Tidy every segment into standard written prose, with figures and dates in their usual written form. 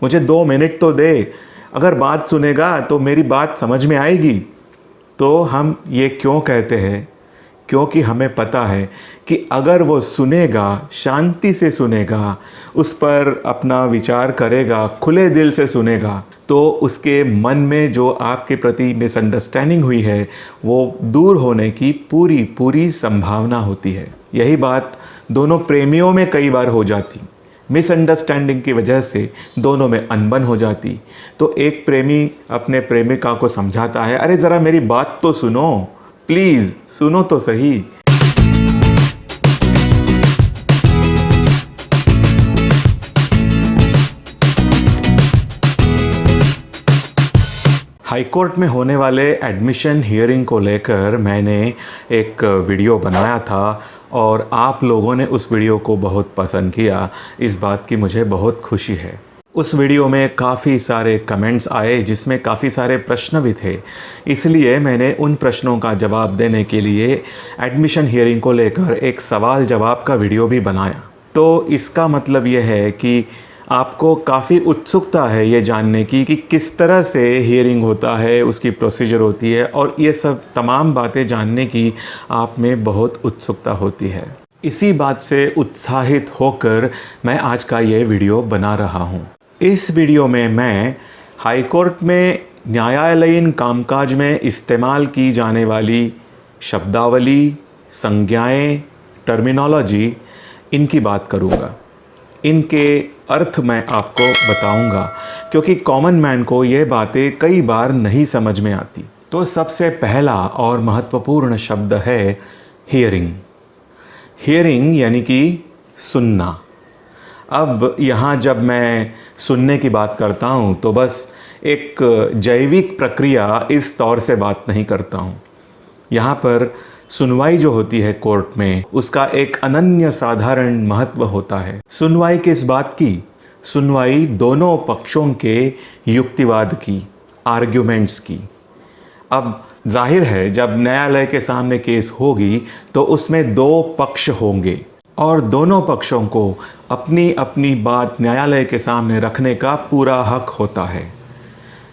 मुझे 2 मिनट तो दे, अगर बात सुनेगा तो मेरी बात समझ में आएगी। तो हम ये क्यों कहते हैं? क्योंकि हमें पता है कि अगर वो सुनेगा, शांति से सुनेगा, उस पर अपना विचार करेगा, खुले दिल से सुनेगा, तो उसके मन में जो आपके प्रति मिसअंडरस्टैंडिंग हुई है वो दूर होने की पूरी पूरी संभावना होती है। यही बात दोनों प्रेमियों में कई बार हो जाती। मिसअंडरस्टैंडिंग की वजह से दोनों में अनबन हो जाती। तो एक प्रेमी अपने प्रेमिका को समझाता है, अरे ज़रा मेरी बात तो सुनो, प्लीज़ सुनो तो सही। हाईकोर्ट में होने वाले एडमिशन हियरिंग को लेकर मैंने एक वीडियो बनाया था और आप लोगों ने उस वीडियो को बहुत पसंद किया। इस बात की मुझे बहुत खुशी है। उस वीडियो में काफ़ी सारे कमेंट्स आए जिसमें काफ़ी सारे प्रश्न भी थे, इसलिए मैंने उन प्रश्नों का जवाब देने के लिए एडमिशन हियरिंग को लेकर एक सवाल जवाब का वीडियो भी बनाया। तो इसका मतलब ये है कि आपको काफ़ी उत्सुकता है ये जानने की कि किस तरह से हियरिंग होता है, उसकी प्रोसीजर होती है, और ये सब तमाम बातें जानने की आप में बहुत उत्सुकता होती है। इसी बात से उत्साहित होकर मैं आज का ये वीडियो बना रहा हूँ। इस वीडियो में मैं हाईकोर्ट में न्यायालयीन कामकाज में इस्तेमाल की जाने वाली शब्दावली, संज्ञाएं, टर्मिनोलॉजी, इनकी बात करूँगा। इनके अर्थ मैं आपको बताऊंगा क्योंकि कॉमन मैन को ये बातें कई बार नहीं समझ में आती। तो सबसे पहला और महत्वपूर्ण शब्द है हियरिंग। हियरिंग यानी कि सुनना। अब यहाँ जब मैं सुनने की बात करता हूँ तो बस एक जैविक प्रक्रिया इस तौर से बात नहीं करता हूँ। यहाँ पर सुनवाई जो होती है कोर्ट में, उसका एक अनन्य साधारण महत्व होता है। सुनवाई किस बात की? सुनवाई दोनों पक्षों के युक्तिवाद की, आर्ग्यूमेंट्स की। अब जाहिर है जब न्यायालय के सामने केस होगी तो उसमें दो पक्ष होंगे और दोनों पक्षों को अपनी अपनी बात न्यायालय के सामने रखने का पूरा हक होता है।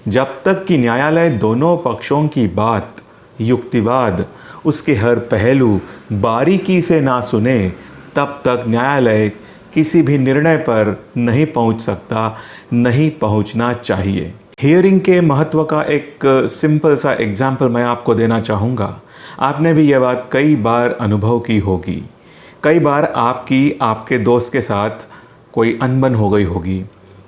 जब तक कि न्यायालय दोनों पक्षों की बात, युक्तिवाद, उसके हर पहलू बारीकी से ना सुने, तब तक न्यायालय किसी भी निर्णय पर नहीं पहुंच सकता, नहीं पहुंचना चाहिए। हियरिंग के महत्व का एक सिंपल सा एग्जाम्पल मैं आपको देना चाहूँगा। आपने भी यह बात कई बार अनुभव की होगी। कई बार आपके दोस्त के साथ कोई अनबन हो गई होगी,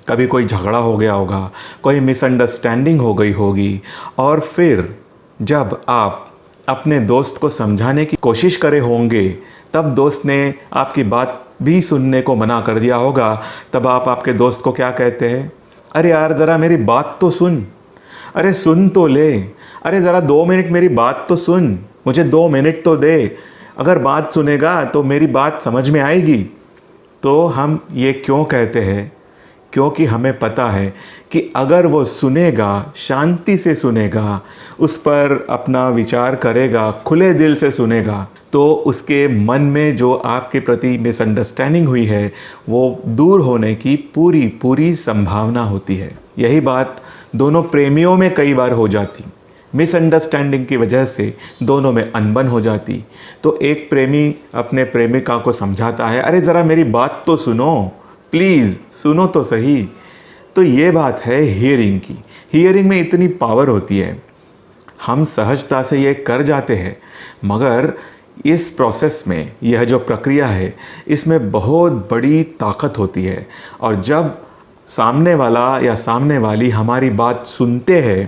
कभी कोई झगड़ा हो गया होगा, कोई मिसअंडरस्टैंडिंग हो गई होगी, और फिर जब आप अपने दोस्त को समझाने की कोशिश करे होंगे, तब दोस्त ने आपकी बात भी सुनने को मना कर दिया होगा। तब आप आपके दोस्त को क्या कहते हैं? अरे यार ज़रा मेरी बात तो सुन, अरे सुन तो ले, अरे ज़रा 2 मिनट मेरी बात तो सुन, मुझे 2 मिनट तो दे, अगर बात सुनेगा तो मेरी बात समझ में आएगी। तो हम ये क्यों कहते हैं? क्योंकि हमें पता है कि अगर वो सुनेगा, शांति से सुनेगा, उस पर अपना विचार करेगा, खुले दिल से सुनेगा, तो उसके मन में जो आपके प्रति मिसअंडरस्टैंडिंग हुई है वो दूर होने की पूरी पूरी संभावना होती है। यही बात दोनों प्रेमियों में कई बार हो जाती। मिसअंडरस्टैंडिंग की वजह से दोनों में अनबन हो जाती। तो एक प्रेमी अपने प्रेमिका को समझाता है, अरे ज़रा मेरी बात तो सुनो, प्लीज़ सुनो तो सही। तो ये बात है हियरिंग की। हियरिंग में इतनी पावर होती है, हम सहजता से ये कर जाते हैं, मगर इस प्रोसेस में, यह जो प्रक्रिया है, इसमें बहुत बड़ी ताकत होती है। और जब सामने वाला या सामने वाली हमारी बात सुनते हैं,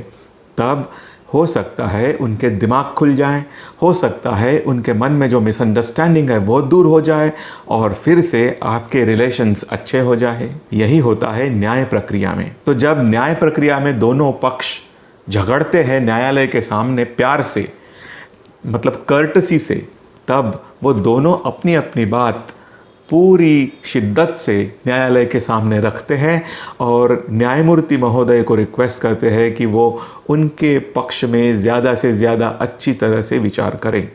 तब हो सकता है उनके दिमाग खुल जाए, हो सकता है उनके मन में जो मिसअंडरस्टैंडिंग है वो दूर हो जाए और फिर से आपके रिलेशंस अच्छे हो जाए। यही होता है न्याय प्रक्रिया में। तो जब न्याय प्रक्रिया में दोनों पक्ष झगड़ते हैं न्यायालय के सामने प्यार से, मतलब कर्टसी से, तब वो दोनों अपनी अपनी बात पूरी शिद्दत से न्यायालय के सामने रखते हैं और न्यायमूर्ति महोदय को रिक्वेस्ट करते हैं कि वो उनके पक्ष में ज़्यादा से ज़्यादा अच्छी तरह से विचार करें।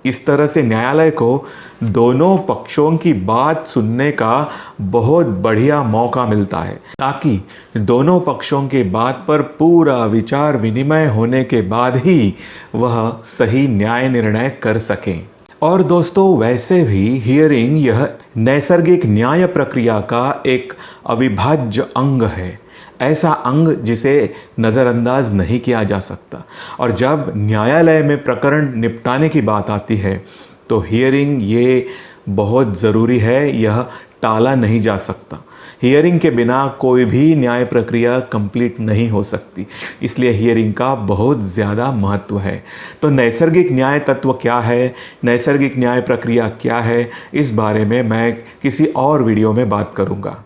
इस तरह से न्यायालय को दोनों पक्षों की बात सुनने का बहुत बढ़िया मौका मिलता है, ताकि दोनों पक्षों की बात पर पूरा विचार विनिमय होने के बाद ही वह सही न्याय निर्णय कर सकें। और दोस्तों, वैसे भी हियरिंग यह नैसर्गिक न्याय प्रक्रिया का एक अविभाज्य अंग है, ऐसा अंग जिसे नज़रअंदाज नहीं किया जा सकता। और जब न्यायालय में प्रकरण निपटाने की बात आती है तो हियरिंग ये बहुत ज़रूरी है, यह टाला नहीं जा सकता। हियरिंग के बिना कोई भी न्याय प्रक्रिया कंप्लीट नहीं हो सकती, इसलिए हियरिंग का बहुत ज़्यादा महत्व है। तो नैसर्गिक न्याय तत्व क्या है, नैसर्गिक न्याय प्रक्रिया क्या है, इस बारे में मैं किसी और वीडियो में बात करूँगा।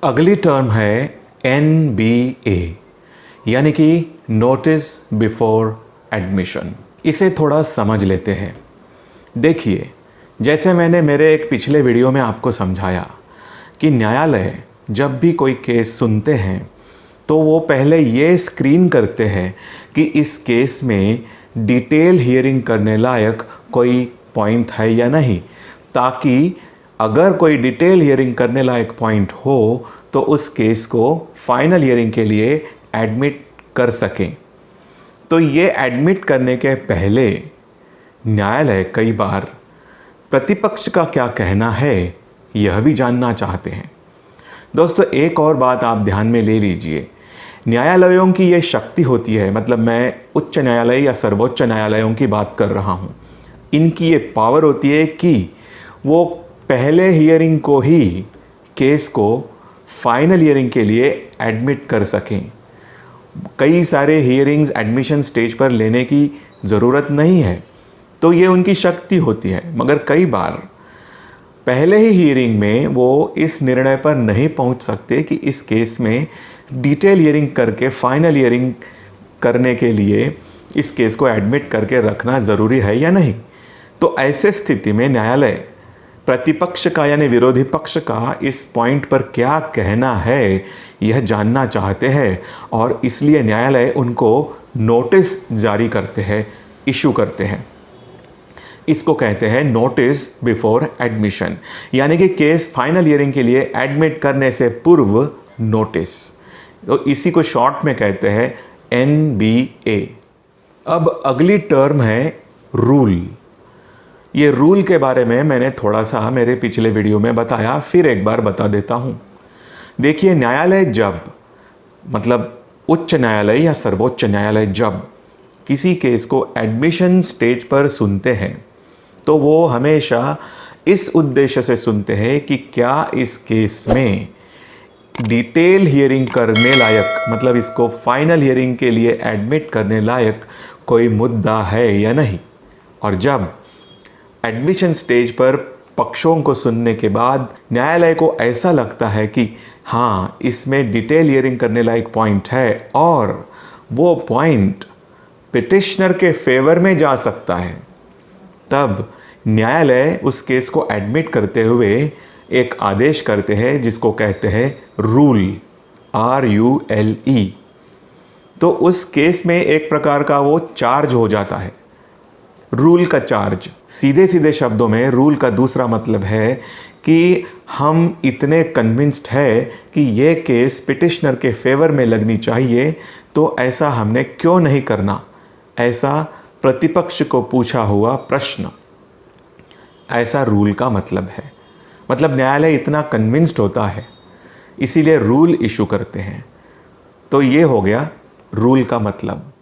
अगली टर्म है NBA, यानी कि नोटिस बिफोर एडमिशन। इसे थोड़ा समझ लेते हैं। देखिए, जैसे मैंने मेरे एक पिछले वीडियो में आपको समझाया कि न्यायालय जब भी कोई केस सुनते हैं तो वो पहले ये स्क्रीन करते हैं कि इस केस में डिटेल हियरिंग करने लायक कोई पॉइंट है या नहीं, ताकि अगर कोई डिटेल हियरिंग करने लायक पॉइंट हो तो उस केस को फाइनल हियरिंग के लिए एडमिट कर सकें। तो ये एडमिट करने के पहले न्यायालय कई बार प्रतिपक्ष का क्या कहना है यह भी जानना चाहते हैं। दोस्तों, एक और बात आप ध्यान में ले लीजिए, न्यायालयों की ये शक्ति होती है, मतलब मैं उच्च न्यायालय या सर्वोच्च न्यायालयों की बात कर रहा हूँ, इनकी ये पावर होती है कि वो पहले हियरिंग को ही केस को फाइनल हियरिंग के लिए एडमिट कर सकें। कई सारे हियरिंग्स एडमिशन स्टेज पर लेने की ज़रूरत नहीं है, तो ये उनकी शक्ति होती है। मगर कई बार पहले ही हियरिंग में वो इस निर्णय पर नहीं पहुंच सकते कि इस केस में डिटेल हियरिंग करके फाइनल हियरिंग करने के लिए इस केस को एडमिट करके रखना ज़रूरी है या नहीं। तो ऐसे स्थिति में न्यायालय प्रतिपक्ष का यानी विरोधी पक्ष का इस पॉइंट पर क्या कहना है यह जानना चाहते हैं, और इसलिए न्यायालय उनको नोटिस जारी करते हैं, इशू करते हैं। इसको कहते हैं नोटिस बिफोर एडमिशन, यानी कि केस फाइनल हियरिंग के लिए एडमिट करने से पूर्व नोटिस। तो इसी को शॉर्ट में कहते हैं NBA। अब अगली टर्म है रूल। ये रूल के बारे में मैंने थोड़ा सा मेरे पिछले वीडियो में बताया, फिर एक बार बता देता हूँ। देखिए, न्यायालय जब, मतलब उच्च न्यायालय या सर्वोच्च न्यायालय जब किसी केस को एडमिशन स्टेज पर सुनते हैं तो वो हमेशा इस उद्देश्य से सुनते हैं कि क्या इस केस में डिटेल हियरिंग करने लायक, मतलब इसको फाइनल हियरिंग के लिए एडमिट करने लायक कोई मुद्दा है या नहीं। और जब एडमिशन स्टेज पर पक्षों को सुनने के बाद न्यायालय को ऐसा लगता है कि हाँ, इसमें डिटेल हियरिंग करने लायक पॉइंट है और वो पॉइंट पिटिशनर के फेवर में जा सकता है, तब न्यायालय उस केस को एडमिट करते हुए एक आदेश करते हैं जिसको कहते हैं रूल, RULE। तो उस केस में एक प्रकार का वो चार्ज हो जाता है, रूल का चार्ज। सीधे सीधे शब्दों में रूल का दूसरा मतलब है कि हम इतने कन्विंस्ड है कि ये केस पिटिशनर के फेवर में लगनी चाहिए, तो ऐसा हमने क्यों नहीं करना, ऐसा प्रतिपक्ष को पूछा हुआ प्रश्न, ऐसा रूल का मतलब है। मतलब न्यायालय इतना कन्विंस्ड होता है, इसीलिए रूल इशू करते हैं। तो ये हो गया रूल का मतलब।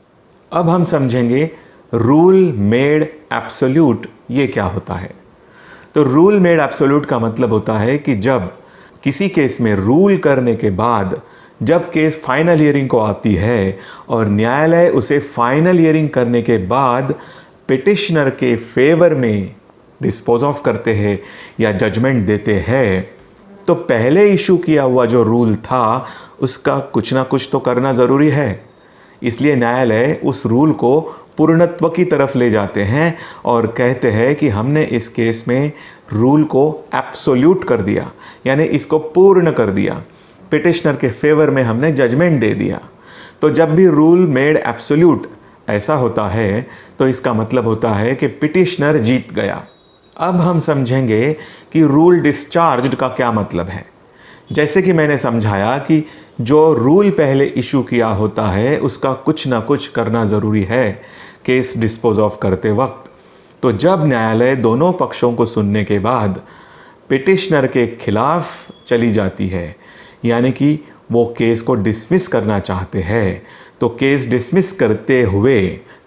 अब हम समझेंगे रूल मेड एब्सोल्यूट ये क्या होता है। तो रूल मेड एब्सोल्यूट का मतलब होता है कि जब किसी केस में रूल करने के बाद जब केस फाइनल हियरिंग को आती है और न्यायालय उसे फाइनल हियरिंग करने के बाद पिटिशनर के फेवर में डिस्पोज ऑफ करते हैं या जजमेंट देते हैं, तो पहले इशू किया हुआ जो रूल था उसका कुछ ना कुछ तो करना ज़रूरी है। इसलिए न्यायालय उस रूल को पूर्णत्व की तरफ ले जाते हैं और कहते हैं कि हमने इस केस में रूल को एब्सोल्यूट कर दिया, यानी इसको पूर्ण कर दिया, पिटिशनर के फेवर में हमने जजमेंट दे दिया। तो जब भी रूल मेड एब्सोल्यूट ऐसा होता है तो इसका मतलब होता है कि पिटिशनर जीत गया। अब हम समझेंगे कि रूल डिस्चार्ज्ड का क्या मतलब है। जैसे कि मैंने समझाया कि जो रूल पहले इशू किया होता है उसका कुछ ना कुछ करना ज़रूरी है केस डिस्पोज ऑफ करते वक्त। तो जब न्यायालय दोनों पक्षों को सुनने के बाद पिटिशनर के खिलाफ चली जाती है, यानी कि वो केस को डिसमिस करना चाहते हैं, तो केस डिसमिस करते हुए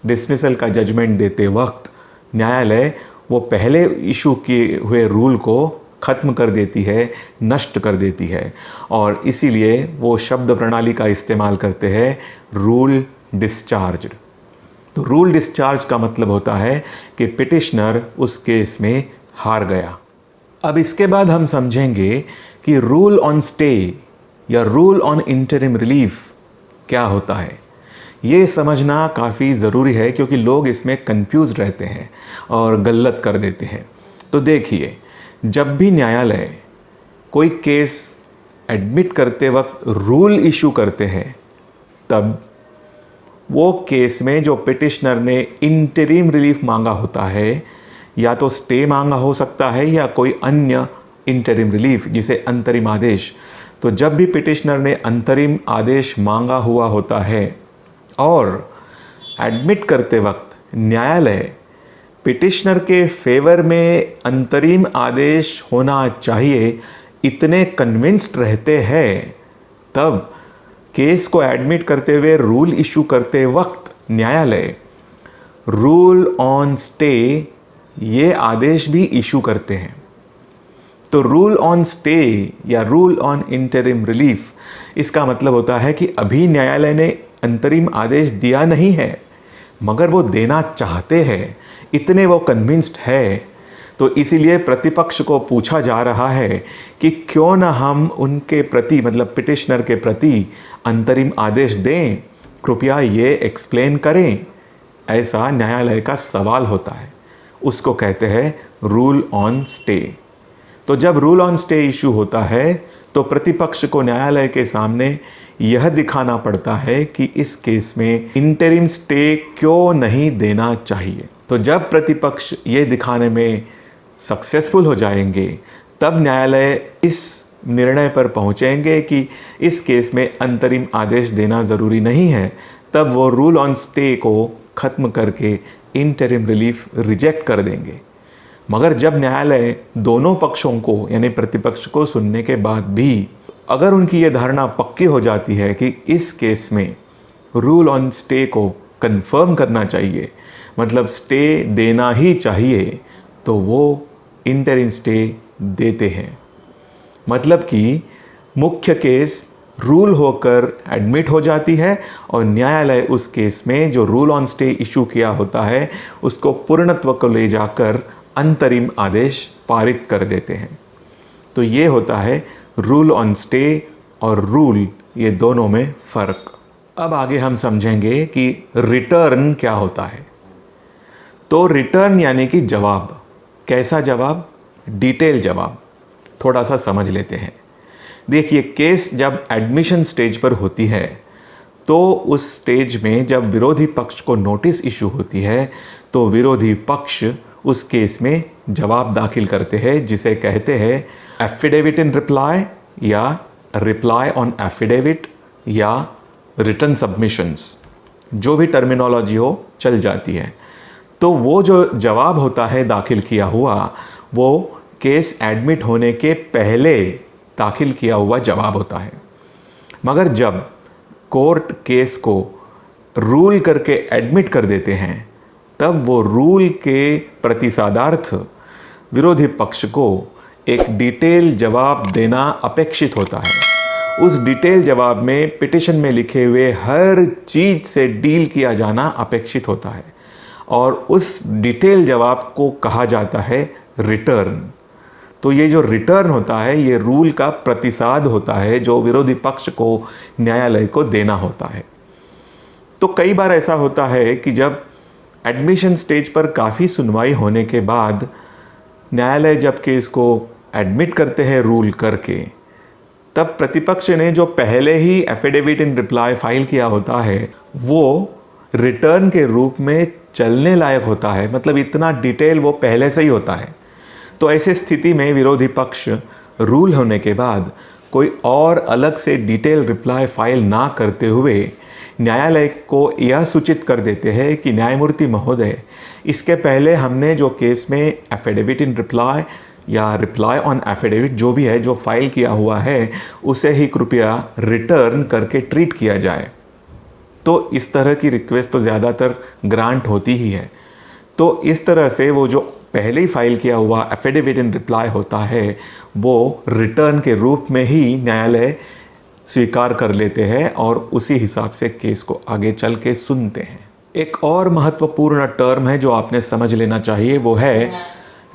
डिसमिसल का जजमेंट देते वक्त न्यायालय वो पहले इशू किए हुए रूल को ख़त्म कर देती है, नष्ट कर देती है, और इसीलिए वो शब्द प्रणाली का इस्तेमाल करते हैं रूल डिस्चार्ज्ड। तो रूल डिस्चार्ज का मतलब होता है कि पिटिशनर उस केस में हार गया। अब इसके बाद हम समझेंगे कि रूल ऑन स्टे या रूल ऑन इंटरिम रिलीफ क्या होता है। ये समझना काफ़ी ज़रूरी है क्योंकि लोग इसमें कंफ्यूज रहते हैं और गलत कर देते हैं। तो देखिए, जब भी न्यायालय कोई केस एडमिट करते वक्त रूल इशू करते हैं, तब वो केस में जो पिटिशनर ने इंटरिम रिलीफ मांगा होता है, या तो स्टे मांगा हो सकता है या कोई अन्य इंटरिम रिलीफ जिसे अंतरिम आदेश। तो जब भी पिटिशनर ने अंतरिम आदेश मांगा हुआ होता है और एडमिट करते वक्त न्यायालय पिटिशनर के फेवर में अंतरिम आदेश होना चाहिए इतने कन्विंस्ड रहते हैं, तब केस को एडमिट करते हुए रूल इशू करते वक्त न्यायालय रूल ऑन स्टे ये आदेश भी इशू करते हैं। तो रूल ऑन स्टे या रूल ऑन इंटरिम रिलीफ, इसका मतलब होता है कि अभी न्यायालय ने अंतरिम आदेश दिया नहीं है, मगर वो देना चाहते हैं, इतने वो कन्विंस्ड है। तो इसीलिए प्रतिपक्ष को पूछा जा रहा है कि क्यों ना हम उनके प्रति, मतलब पिटिशनर के प्रति अंतरिम आदेश दें, कृपया ये एक्सप्लेन करें। ऐसा न्यायालय का सवाल होता है, उसको कहते हैं रूल ऑन स्टे। तो जब रूल ऑन स्टे इशू होता है तो प्रतिपक्ष को न्यायालय के सामने यह दिखाना पड़ता है कि इस केस में इंटरिम स्टे क्यों नहीं देना चाहिए। तो जब प्रतिपक्ष ये दिखाने में सक्सेसफुल हो जाएंगे, तब न्यायालय इस निर्णय पर पहुंचेंगे कि इस केस में अंतरिम आदेश देना ज़रूरी नहीं है। तब वो रूल ऑन स्टे को ख़त्म करके इंटरिम रिलीफ रिजेक्ट कर देंगे। मगर जब न्यायालय दोनों पक्षों को यानी प्रतिपक्ष को सुनने के बाद भी अगर उनकी ये धारणा पक्की हो जाती है कि इस केस में रूल ऑन स्टे को कंफर्म करना चाहिए, मतलब स्टे देना ही चाहिए, तो वो इंटरिम स्टे देते हैं। मतलब कि मुख्य केस रूल होकर एडमिट हो जाती है और न्यायालय उस केस में जो रूल ऑन स्टे इशू किया होता है उसको पूर्णत्व को ले जाकर अंतरिम आदेश पारित कर देते हैं। तो ये होता है रूल ऑन स्टे और रूल, ये दोनों में फ़र्क। अब आगे हम समझेंगे कि रिटर्न क्या होता है। तो रिटर्न यानी कि जवाब। कैसा जवाब? डिटेल जवाब। थोड़ा सा समझ लेते हैं। देखिए, केस जब एडमिशन स्टेज पर होती है तो उस स्टेज में जब विरोधी पक्ष को नोटिस इशू होती है तो विरोधी पक्ष उस केस में जवाब दाखिल करते हैं, जिसे कहते हैं एफिडेविट इन रिप्लाई या रिप्लाई ऑन एफिडेविट या रिटर्न सबमिशंस, जो भी टर्मिनोलॉजी हो चल जाती है। तो वो जो जवाब होता है दाखिल किया हुआ, वो केस एडमिट होने के पहले दाखिल किया हुआ जवाब होता है। मगर जब कोर्ट केस को रूल करके एडमिट कर देते हैं, तब वो रूल के प्रतिसादार्थ विरोधी पक्ष को एक डिटेल जवाब देना अपेक्षित होता है। उस डिटेल जवाब में पिटिशन में लिखे हुए हर चीज़ से डील किया जाना अपेक्षित होता है और उस डिटेल जवाब को कहा जाता है रिटर्न। तो ये जो रिटर्न होता है ये रूल का प्रतिसाद होता है जो विरोधी पक्ष को न्यायालय को देना होता है। तो कई बार ऐसा होता है कि जब एडमिशन स्टेज पर काफ़ी सुनवाई होने के बाद न्यायालय जब केस को एडमिट करते हैं रूल करके, तब प्रतिपक्ष ने जो पहले ही एफिडेविट इन रिप्लाई फाइल किया होता है वो रिटर्न के रूप में चलने लायक होता है, मतलब इतना डिटेल वो पहले से ही होता है। तो ऐसे स्थिति में विरोधी पक्ष रूल होने के बाद कोई और अलग से डिटेल रिप्लाई फाइल ना करते हुए न्यायालय को यह सूचित कर देते हैं कि न्यायमूर्ति महोदय, इसके पहले हमने जो केस में एफिडेविट इन रिप्लाई या रिप्लाई ऑन एफिडेविट जो भी है जो फाइल किया हुआ है, उसे ही कृपया रिटर्न करके ट्रीट किया जाए। तो इस तरह की रिक्वेस्ट तो ज़्यादातर ग्रांट होती ही है। तो इस तरह से वो जो पहले ही फाइल किया हुआ एफिडेविट इन रिप्लाई होता है, वो रिटर्न के रूप में ही न्यायालय स्वीकार कर लेते हैं और उसी हिसाब से केस को आगे चल के सुनते हैं। एक और महत्वपूर्ण टर्म है जो आपने समझ लेना चाहिए, वो है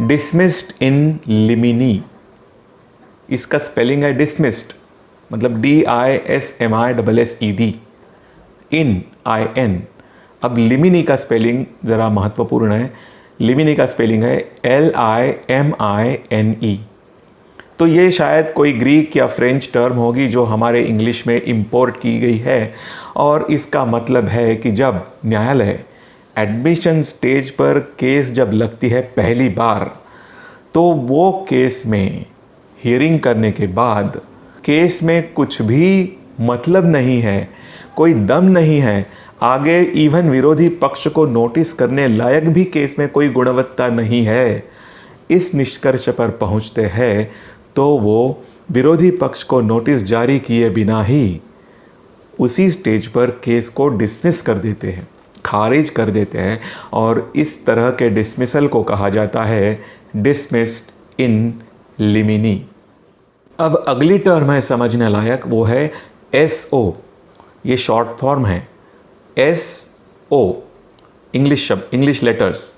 डिसमिस्ड इन लिमिनी। इसका स्पेलिंग है डिसमिस्ड, मतलब DISMISSED, इन IN। अब लिमिनी का स्पेलिंग ज़रा महत्वपूर्ण है। लिमिनी का स्पेलिंग है LIMINE। तो ये शायद कोई ग्रीक या फ्रेंच टर्म होगी जो हमारे इंग्लिश में इंपोर्ट की गई है, और इसका मतलब है कि जब न्यायालय एडमिशन स्टेज पर केस जब लगती है पहली बार, तो वो केस में हियरिंग करने के बाद केस में कुछ भी मतलब नहीं है, कोई दम नहीं है, आगे इवन विरोधी पक्ष को नोटिस करने लायक भी केस में कोई गुणवत्ता नहीं है, इस निष्कर्ष पर पहुंचते हैं तो वो विरोधी पक्ष को नोटिस जारी किए बिना ही उसी स्टेज पर केस को डिसमिस कर देते हैं, खारिज कर देते हैं, और इस तरह के डिसमिसल को कहा जाता है डिसमिस्ड इन लिमिनी। अब अगली टर्म है समझने लायक, वो है SO। ये शॉर्ट फॉर्म है SO, इंग्लिश शब्द, इंग्लिश लेटर्स।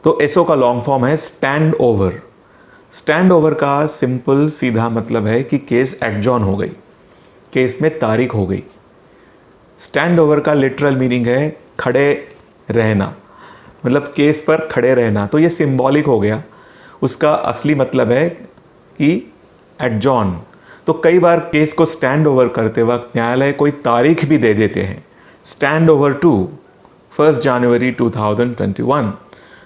तो SO का लॉन्ग फॉर्म है स्टैंड ओवर। स्टैंड ओवर का सिंपल सीधा मतलब है कि केस एडजॉर्न हो गई, केस में तारीख हो गई। स्टैंड ओवर का लिटरल मीनिंग है खड़े रहना, मतलब केस पर खड़े रहना। तो ये सिंबॉलिक हो गया, उसका असली मतलब है कि एडजॉर्न। तो कई बार केस को स्टैंड ओवर करते वक्त न्यायालय कोई तारीख भी दे देते हैं, स्टैंड ओवर टू 1 जनवरी 2021।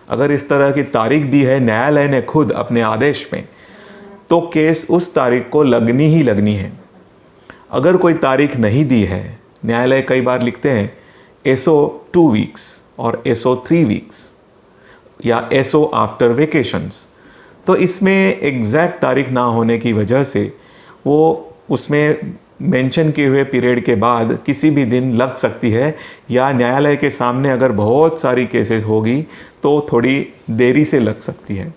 अगर इस तरह की तारीख दी है न्यायालय ने खुद अपने आदेश में, तो केस उस तारीख को लगनी ही लगनी है। अगर कोई तारीख नहीं दी है, न्यायालय कई बार लिखते हैं SO 2 वीक्स और SO 3 वीक्स या SO आफ्टर वेकेशंस। तो इसमें एग्जैक्ट तारीख ना होने की वजह से वो उसमें मेंशन किए हुए पीरियड के बाद किसी भी दिन लग सकती है, या न्यायालय के सामने अगर बहुत सारी केसेस होगी तो थोड़ी देरी से लग सकती है।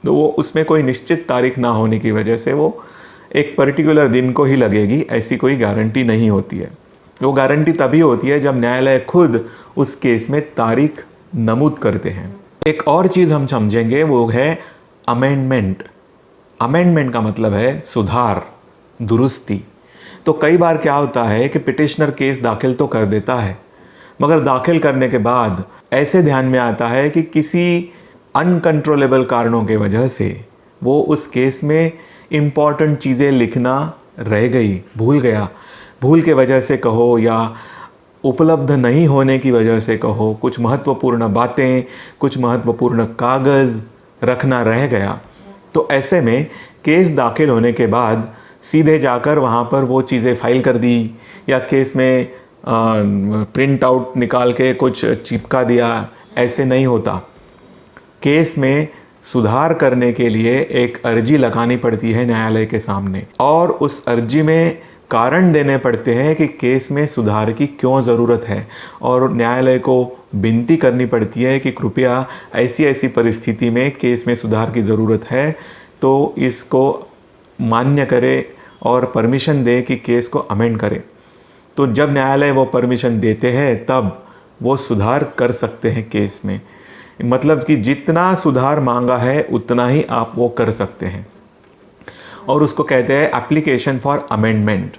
तो वो उसमें कोई निश्चित तारीख ना होने की वजह से वो एक पर्टिकुलर दिन को ही लगेगी, ऐसी कोई गारंटी नहीं होती है। वो गारंटी तभी होती है जब न्यायालय खुद उस केस में तारीख नमूद करते हैं। एक और चीज़ हम समझेंगे, वो है अमेंडमेंट। अमेंडमेंट का मतलब है सुधार, दुरुस्ती। तो कई बार क्या होता है कि पिटिशनर केस दाखिल तो कर देता है, मगर दाखिल करने के बाद ऐसे ध्यान में आता है कि किसी अनकंट्रोलेबल कारणों के वजह से वो उस केस में इम्पॉर्टेंट चीज़ें लिखना रह गई, भूल गया। भूल के वजह से कहो या उपलब्ध नहीं होने की वजह से कहो, कुछ महत्वपूर्ण बातें, कुछ महत्वपूर्ण कागज़ रखना रह गया। तो ऐसे में केस दाखिल होने के बाद सीधे जाकर वहाँ पर वो चीज़ें फाइल कर दी, या केस में प्रिंट आउट निकाल के कुछ चिपका दिया, ऐसे नहीं होता। केस में सुधार करने के लिए एक अर्जी लगानी पड़ती है न्यायालय के सामने, और उस अर्जी में कारण देने पड़ते हैं कि केस में सुधार की क्यों ज़रूरत है, और न्यायालय को विनती करनी पड़ती है कि कृपया ऐसी ऐसी परिस्थिति में केस में सुधार की ज़रूरत है, तो इसको मान्य करे और परमिशन दे कि केस को अमेंड करे। तो जब न्यायालय वो परमिशन देते हैं तब वो सुधार कर सकते हैं केस में। मतलब कि जितना सुधार मांगा है उतना ही आप वो कर सकते हैं, और उसको कहते हैं एप्लीकेशन फॉर अमेंडमेंट।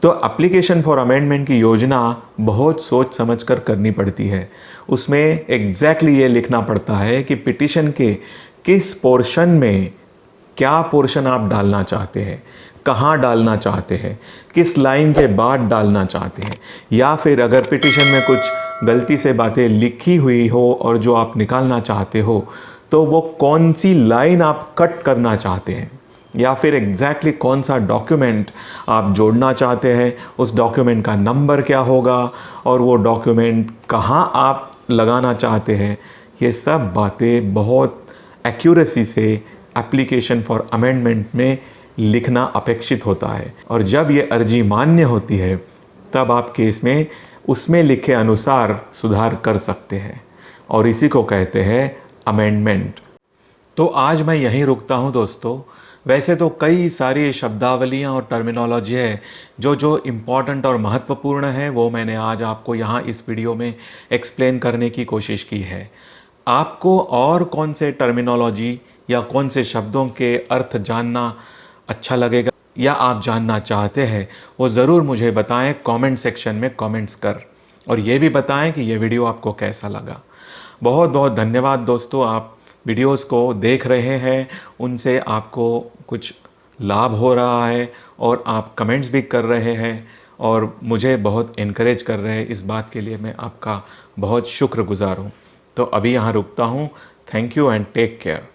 तो एप्लीकेशन फॉर अमेंडमेंट की योजना बहुत सोच समझकर करनी पड़ती है। उसमें एग्जैक्टली ये लिखना पड़ता है कि पिटिशन के किस पोर्शन में क्या पोर्शन आप डालना चाहते हैं, कहाँ डालना चाहते हैं, किस लाइन के बाद डालना चाहते हैं, या फिर अगर पिटिशन में कुछ गलती से बातें लिखी हुई हो और जो आप निकालना चाहते हो, तो वो कौन सी लाइन आप कट करना चाहते हैं, या फिर एग्जैक्टली कौन सा डॉक्यूमेंट आप जोड़ना चाहते हैं, उस डॉक्यूमेंट का नंबर क्या होगा और वो डॉक्यूमेंट कहाँ आप लगाना चाहते हैं, ये सब बातें बहुत एक्यूरेसी से एप्लीकेशन फॉर अमेंडमेंट में लिखना अपेक्षित होता है। और जब ये अर्जी मान्य होती है तब आप केस में उसमें लिखे अनुसार सुधार कर सकते हैं, और इसी को कहते हैं अमेंडमेंट। तो आज मैं यहीं रुकता हूं दोस्तों। वैसे तो कई सारी शब्दावलियां और टर्मिनोलॉजी है जो इम्पॉर्टेंट और महत्वपूर्ण है, वो मैंने आज आपको यहाँ इस वीडियो में एक्सप्लेन करने की कोशिश की है। आपको और कौन से टर्मिनोलॉजी या कौन से शब्दों के अर्थ जानना अच्छा लगेगा या आप जानना चाहते हैं, वो ज़रूर मुझे बताएं कमेंट सेक्शन में कमेंट्स कर, और ये भी बताएं कि ये वीडियो आपको कैसा लगा। बहुत बहुत धन्यवाद दोस्तों, आप वीडियोस को देख रहे हैं, उनसे आपको कुछ लाभ हो रहा है और आप कमेंट्स भी कर रहे हैं और मुझे बहुत इनकरेज कर रहे हैं। इस बात के लिए मैं आपका बहुत शुक्रगुजार हूँ। तो अभी यहाँ रुकता हूँ। Thank you and take care.